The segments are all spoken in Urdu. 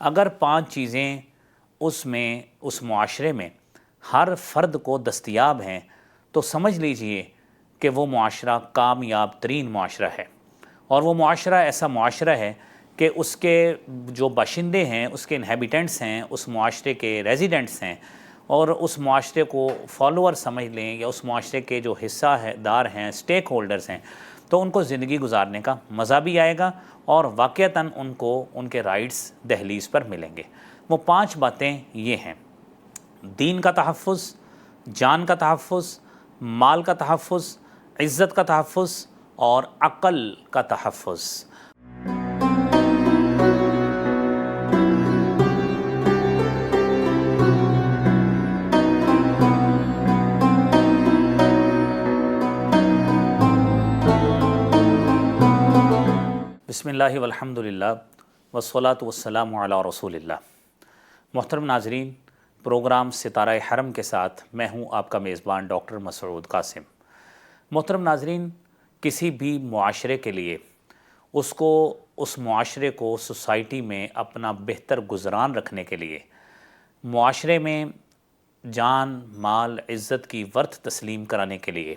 اگر 5 چیزیں اس معاشرے میں ہر فرد کو دستیاب ہیں تو سمجھ لیجئے کہ وہ معاشرہ کامیاب ترین معاشرہ ہے، اور وہ معاشرہ ایسا معاشرہ ہے کہ اس کے جو باشندے ہیں، اس کے انہیبیٹنٹس ہیں، اس معاشرے کے ریزیڈنٹس ہیں، اور اس معاشرے کو فالوور سمجھ لیں یا اس معاشرے کے جو حصہ دار ہیں، سٹیک ہولڈرز ہیں، تو ان کو زندگی گزارنے کا مزہ بھی آئے گا اور واقعتاً ان کو ان کے رائٹس دہلیز پر ملیں گے۔ وہ 5 باتیں یہ ہیں: دین کا تحفظ، جان کا تحفظ، مال کا تحفظ، عزت کا تحفظ اور عقل کا تحفظ۔ بسم اللہ والحمد للہ والصلاة والسلام علی رسول اللہ۔ محترم ناظرین، پروگرام ستارہ حرم کے ساتھ میں ہوں آپ کا میزبان ڈاکٹر مسعود قاسم۔ محترم ناظرین، کسی بھی معاشرے کے لیے اس معاشرے کو سوسائٹی میں اپنا بہتر گزران رکھنے کے لیے، معاشرے میں جان، مال، عزت کی ورث تسلیم کرانے کے لیے،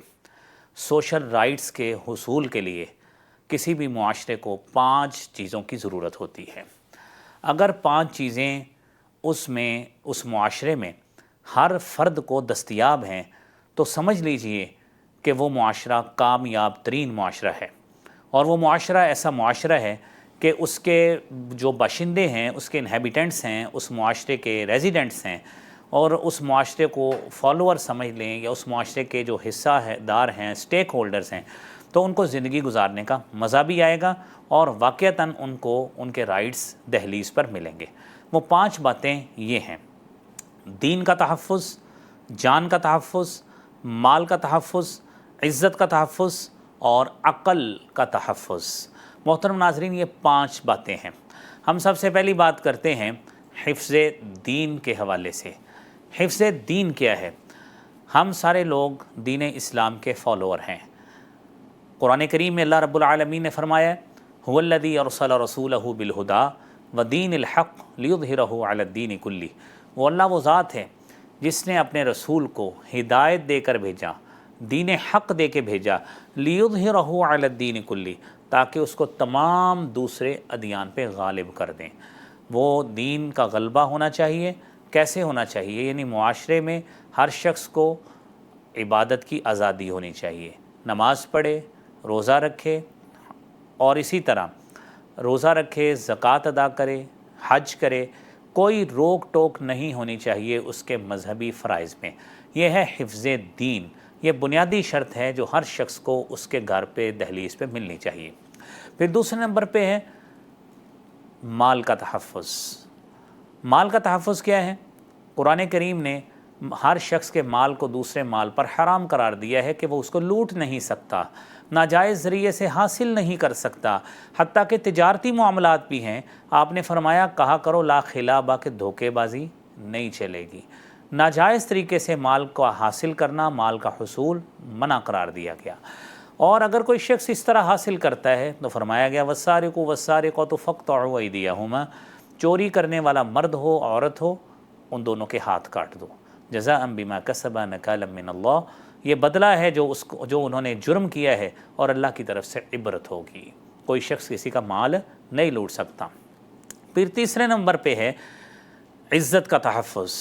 سوشل رائٹس کے حصول کے لیے کسی بھی معاشرے کو 5 چیزوں کی ضرورت ہوتی ہے۔ اگر 5 چیزیں اس معاشرے میں ہر فرد کو دستیاب ہیں تو سمجھ لیجئے کہ وہ معاشرہ کامیاب ترین معاشرہ ہے، اور وہ معاشرہ ایسا معاشرہ ہے کہ اس کے جو باشندے ہیں، اس کے انہیبیٹنٹس ہیں، اس معاشرے کے ریزیڈنٹس ہیں، اور اس معاشرے کو فالوور سمجھ لیں یا اس معاشرے کے جو حصہ دار ہیں، سٹیک ہولڈرز ہیں، تو ان کو زندگی گزارنے کا مزہ بھی آئے گا اور واقعتاً ان کو ان کے رائٹس دہلیز پر ملیں گے۔ وہ 5 باتیں یہ ہیں: دین کا تحفظ، جان کا تحفظ، مال کا تحفظ، عزت کا تحفظ اور عقل کا تحفظ۔ محترم ناظرین، یہ 5 باتیں ہیں۔ ہم سب سے پہلی بات کرتے ہیں حفظ دین کے حوالے سے۔ حفظ دین کیا ہے؟ ہم سارے لوگ دین اسلام کے فالوور ہیں۔ قرآن کریم میں اللہ رب العالمین نے فرمایا ہے: هو الذی ارسل رسولہ بالہدی ودین الحق لیظہرہ علی الدین کلہ۔ وہ اللہ وہ ذات ہے جس نے اپنے رسول کو ہدایت دے کر بھیجا، دین حق دے کے بھیجا، لیظہرہ علی الدین کلہ، تاکہ اس کو تمام دوسرے ادیان پہ غالب کر دیں۔ وہ دین کا غلبہ ہونا چاہیے۔ کیسے ہونا چاہیے؟ یعنی معاشرے میں ہر شخص کو عبادت کی آزادی ہونی چاہیے، نماز پڑھے، روزہ رکھے، اور اسی طرح روزہ رکھے، زکوٰۃ ادا کرے، حج کرے، کوئی روک ٹوک نہیں ہونی چاہیے اس کے مذہبی فرائض میں۔ یہ ہے حفظ دین۔ یہ بنیادی شرط ہے جو ہر شخص کو اس کے گھر پہ، دہلیز پہ ملنی چاہیے۔ پھر دوسرے نمبر پہ ہے مال کا تحفظ۔ مال کا تحفظ کیا ہے؟ قرآن کریم نے ہر شخص کے مال کو دوسرے مال پر حرام قرار دیا ہے کہ وہ اس کو لوٹ نہیں سکتا، ناجائز ذریعے سے حاصل نہیں کر سکتا۔ حتیٰ کہ تجارتی معاملات بھی ہیں، آپ نے فرمایا کہا کرو لا خلابہ کہ دھوکے بازی نہیں چلے گی۔ ناجائز طریقے سے مال کو حاصل کرنا، مال کا حصول منع قرار دیا گیا۔ اور اگر کوئی شخص اس طرح حاصل کرتا ہے تو فرمایا گیا والسارق والسارقۃ فاقطعوا ایدیہما، چوری کرنے والا مرد ہو عورت ہو، ان دونوں کے ہاتھ کاٹ دو۔ جزاء بما کسبا نکالا من اللہ، یہ بدلہ ہے جو انہوں نے جرم کیا ہے، اور اللہ کی طرف سے عبرت ہوگی۔ کوئی شخص کسی کا مال نہیں لوٹ سکتا۔ پھر تیسرے نمبر پہ ہے عزت کا تحفظ۔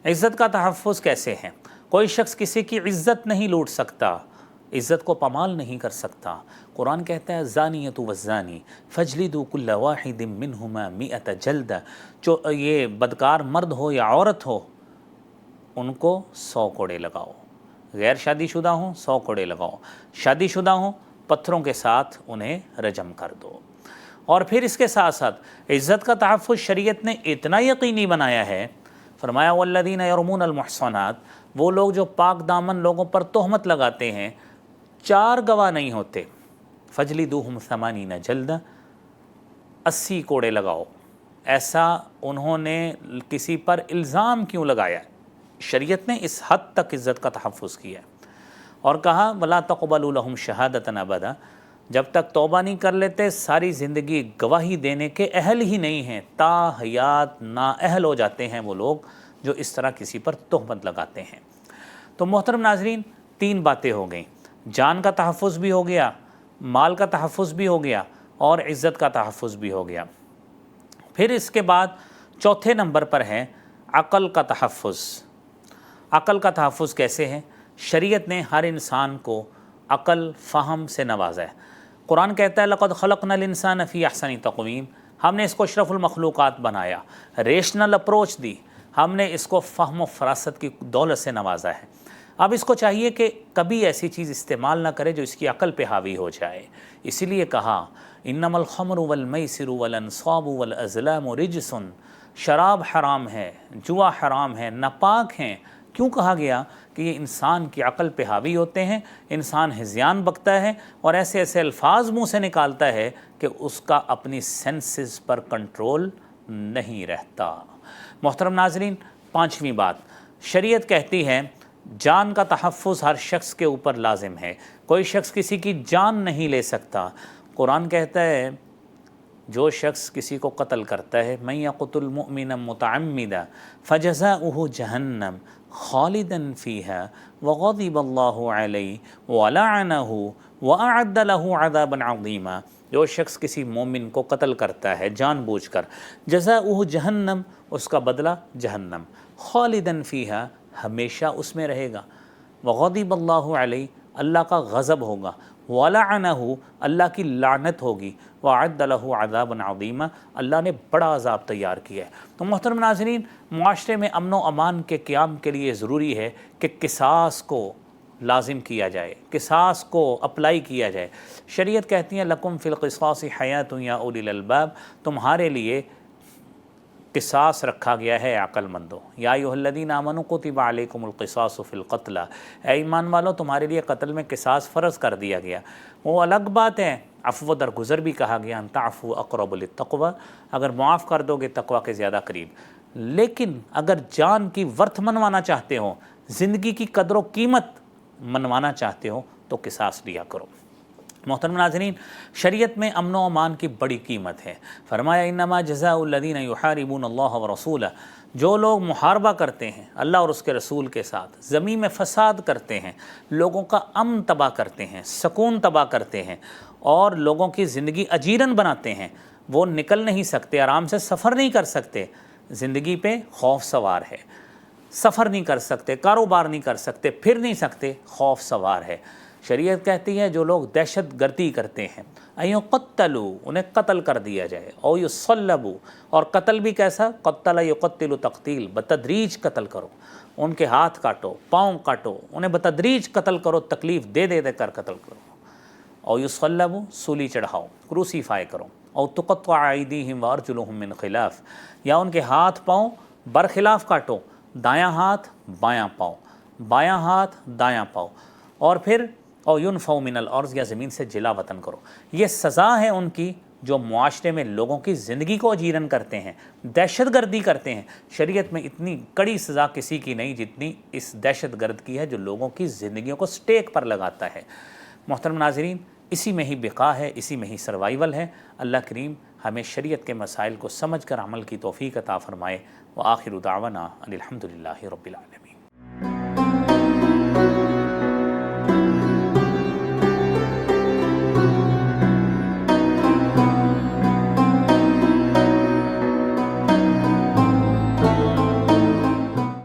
عزت کا تحفظ کیسے ہے؟ کوئی شخص کسی کی عزت نہیں لوٹ سکتا، عزت کو پامال نہیں کر سکتا۔ قرآن کہتا ہے الزانیۃ والزانی فاجلدوا کل واحد منہما 100 جلدہ، جو یہ بدکار مرد ہو یا عورت ہو ان کو 100 کوڑے لگاؤ۔ غیر شادی شدہ ہوں 100 کوڑے لگاؤ، شادی شدہ ہوں پتھروں کے ساتھ انہیں رجم کر دو۔ اور پھر اس کے ساتھ ساتھ عزت کا تحفظ شریعت نے اتنا یقینی بنایا ہے، فرمایا والذین یرمون المحصنات، وہ لوگ جو پاک دامن لوگوں پر تہمت لگاتے ہیں، 4 گواہ نہیں ہوتے، فجلدوہم 80 جلدہ، 80 کوڑے لگاؤ۔ ایسا انہوں نے کسی پر الزام کیوں لگایا؟ شریعت نے اس حد تک عزت کا تحفظ کیا اور کہا وَلَا تَقْبَلُوا لَهُمْ شَهَادَةً أَبَدًا، جب تک توبہ نہیں کر لیتے ساری زندگی گواہی دینے کے اہل ہی نہیں ہیں، تا حیات نااہل ہو جاتے ہیں وہ لوگ جو اس طرح کسی پر تہمت لگاتے ہیں۔ تو محترم ناظرین، 3 باتیں ہو گئیں، جان کا تحفظ بھی ہو گیا، مال کا تحفظ بھی ہو گیا، اور عزت کا تحفظ بھی ہو گیا۔ پھر اس کے بعد چوتھے نمبر پر ہے عقل کا تحفظ۔ عقل کا تحفظ کیسے ہے؟ شریعت نے ہر انسان کو عقل فہم سے نوازا ہے۔ قرآن کہتا ہے لقد خلقنا الانسان فی احسن تقویم، ہم نے اس کو اشرف المخلوقات بنایا، ریشنل اپروچ دی، ہم نے اس کو فہم و فراست کی دولت سے نوازا ہے۔ اب اس کو چاہیے کہ کبھی ایسی چیز استعمال نہ کرے جو اس کی عقل پہ حاوی ہو جائے۔ اسی لیے کہا انما الخمر والمیسر والانصاب والازلام رجس، شراب حرام ہے، جوا حرام ہے، ناپاک ہیں۔ کیوں کہا گیا؟ کہ یہ انسان کی عقل پہ حاوی ہوتے ہیں، انسان ہذیان بکتا ہے اور ایسے ایسے الفاظ منہ سے نکالتا ہے کہ اس کا اپنی سینسز پر کنٹرول نہیں رہتا۔ محترم ناظرین، 5ویں بات، شریعت کہتی ہے جان کا تحفظ ہر شخص کے اوپر لازم ہے، کوئی شخص کسی کی جان نہیں لے سکتا۔ قرآن کہتا ہے جو شخص کسی کو قتل کرتا ہے من یقتل مؤمنا متعمدا فجزاؤہ جہنم خالدا فیہا وغضب اللہ علیہ ولعنہ واعد لہ عذابا عظیما، جو شخص کسی مومن کو قتل کرتا ہے جان بوجھ کر، جزاؤہ جہنم، اس کا بدلہ جہنم، خالدا فیہا، ہمیشہ اس میں رہے گا، وغضب اللہ علیہ، اللہ کا غضب ہوگا، وَلَعَنَهُ، اللہ کی لعنت ہوگی، وَعَدَّ لَهُ عَذَابًا عَظِيمًا، اللہ نے بڑا عذاب تیار کیا ہے۔ تو محترم ناظرین، معاشرے میں امن و امان کے قیام کے لیے ضروری ہے کہ قصاص کو لازم کیا جائے، قصاص کو اپلائی کیا جائے۔ شریعت کہتی ہے لَكُمْ فِي الْقِصَاصِ حَيَاةٌ يَا أُولِي الْأَلْبَابِ، تمہارے لیے قصاص رکھا گیا ہے عقل مندوں۔ یا ایھا الذین آمنوا کتب علیکم القصاص فی القتلى، اے ایمان والو تمہارے لیے قتل میں قصاص فرض کر دیا گیا۔ وہ الگ بات ہے، عفو درگزر بھی کہا گیا، ان تعفو اقرب للتقوی، اگر معاف کر دو گے تقوی کے زیادہ قریب۔ لیکن اگر جان کی ورتھ منوانا چاہتے ہو، زندگی کی قدر و قیمت منوانا چاہتے ہو تو قصاص لیا کرو۔ محترم ناظرین، شریعت میں امن و امان کی بڑی قیمت ہے۔ فرمایا انما جزاء الذین یحاربون اللہ ورسولہ، جو لوگ محاربہ کرتے ہیں اللہ اور اس کے رسول کے ساتھ، زمین میں فساد کرتے ہیں، لوگوں کا امن تباہ کرتے ہیں، سکون تباہ کرتے ہیں اور لوگوں کی زندگی اجیرن بناتے ہیں، وہ نکل نہیں سکتے، آرام سے سفر نہیں کر سکتے، زندگی پہ خوف سوار ہے، سفر نہیں کر سکتے، کاروبار نہیں کر سکتے، پھر نہیں سکتے، خوف سوار ہے۔ شریعت کہتی ہے جو لوگ دہشت گردی کرتے ہیں ایو قتلوا، انہیں قتل کر دیا جائے، او یصلبوا، اور قتل بھی کیسا؟ قتل یقتل تقتیل، بتدریج قتل کرو، ان کے ہاتھ کاٹو، پاؤں کاٹو، انہیں بتدریج قتل کرو، تکلیف دے دے دے کر قتل کرو۔ او یصلبوا، سولی چڑھاؤ، کروسیفائی کرو، او تقطع ایدیہم وارجلہم من خلاف، یا ان کے ہاتھ پاؤں برخلاف کاٹو، دایاں ہاتھ بایاں پاؤں، بایاں ہاتھ دایاں پاؤں، اور پھر او ینفوا من الارض، یا زمین سے جلا وطن کرو۔ یہ سزا ہے ان کی جو معاشرے میں لوگوں کی زندگی کو اجیرن کرتے ہیں، دہشت گردی کرتے ہیں۔ شریعت میں اتنی کڑی سزا کسی کی نہیں جتنی اس دہشت گرد کی ہے جو لوگوں کی زندگیوں کو سٹیک پر لگاتا ہے۔ محترم ناظرین، اسی میں ہی بقا ہے، اسی میں ہی سروائیول ہے۔ اللہ کریم ہمیں شریعت کے مسائل کو سمجھ کر عمل کی توفیق عطا فرمائے۔ وآخر دعوانا ان الحمد للہ رب العالمین۔